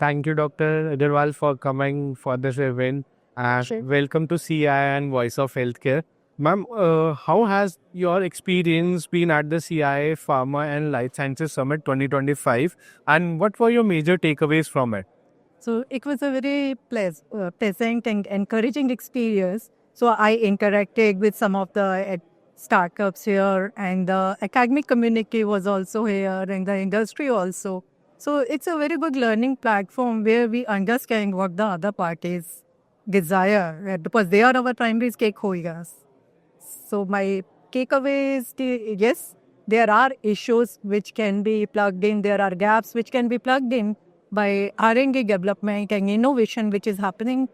Thank you, Dr. Agarwal, for coming for this event. And Sure. welcome to CI and Voice of Healthcare. Ma'am, how has your experience been at the CIA Pharma and Life Sciences Summit 2025? And what were your major takeaways from it? So it was a very pleasant and encouraging experience. So I interacted with some of the startups here, and the academic community was also here, and the industry also. So it's a very good learning platform where we understand what the other parties desire, because they are our primary stakeholders. So my takeaway is yes, there are issues which can be plugged in. There are gaps which can be plugged in by R&D development and innovation which is happening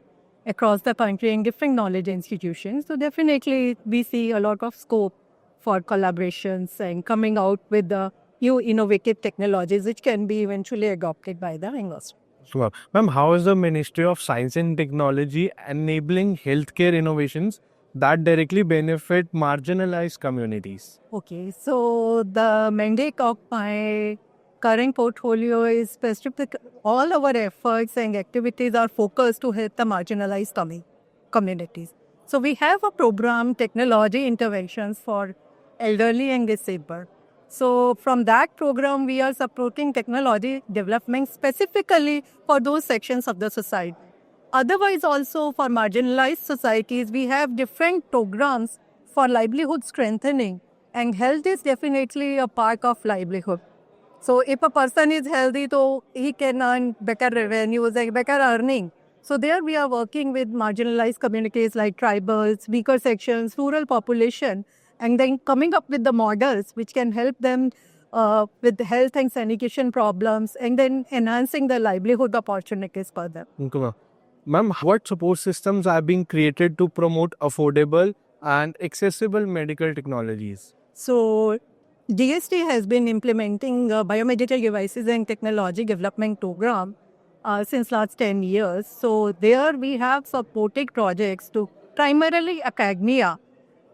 across the country in different knowledge institutions. So definitely we see a lot of scope for collaborations and coming out with the new innovative technologies which can be eventually adopted by the industry. Sure. Ma'am, how is the Ministry of Science and Technology enabling healthcare innovations that directly benefit marginalized communities? Okay, so the mandate of my current portfolio is specific. All our efforts and activities are focused to help the marginalized communities. So we have a program, technology interventions for elderly and disabled. So from that program, we are supporting technology development specifically for those sections of the society. Otherwise, also for marginalized societies, we have different programs for livelihood strengthening, and health is definitely a part of livelihood. So if a person is healthy, so he can earn better revenues and better earning. So there we are working with marginalized communities like tribals, weaker sections, rural population, and then coming up with the models which can help them with health and sanitation problems, and then enhancing the livelihood opportunities for them. Okay, ma'am. Ma'am, what support systems are being created to promote affordable and accessible medical technologies? So DST has been implementing biomedical devices and technology development program since last 10 years. So there we have supported projects to primarily academia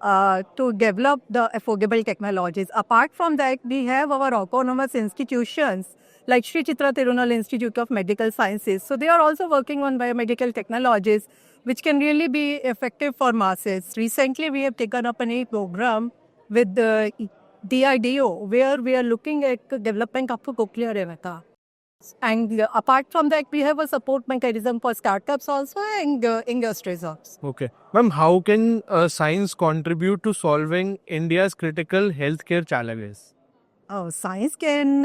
to develop the affordable technologies. Apart from that, we have our autonomous institutions like Sri Chitra Tirunal Institute of Medical Sciences. So they are also working on biomedical technologies which can really be effective for masses. Recently, we have taken up a program with the DRDO where we are looking at development of a cochlear implants. And apart from that, we have a support mechanism for startups also and industries also. Okay. Ma'am, how can science contribute to solving India's critical healthcare challenges? Oh, science can,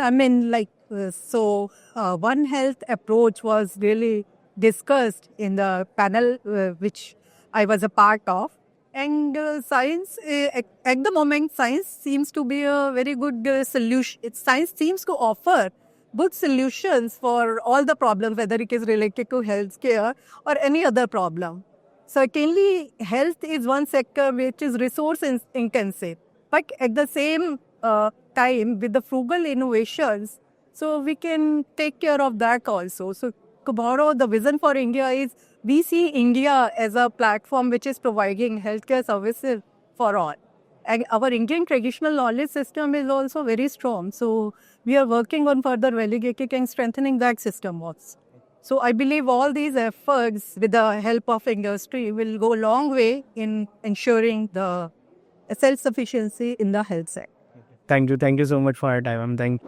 One Health approach was really discussed in the panel which I was a part of. And at the moment, science seems to be a very good solution. Science seems to offer good solutions for all the problems, whether it is related to healthcare or any other problem. Certainly, health is one sector which is resource intensive, but at the same time, with the frugal innovations, so we can take care of that also. So tomorrow, the vision for India is we see India as a platform which is providing healthcare services for all. And our Indian traditional knowledge system is also very strong. So we are working on further validating and strengthening that system also. So I believe all these efforts with the help of industry will go a long way in ensuring the self-sufficiency in the health sector. Thank you. Thank you so much for your time. Thank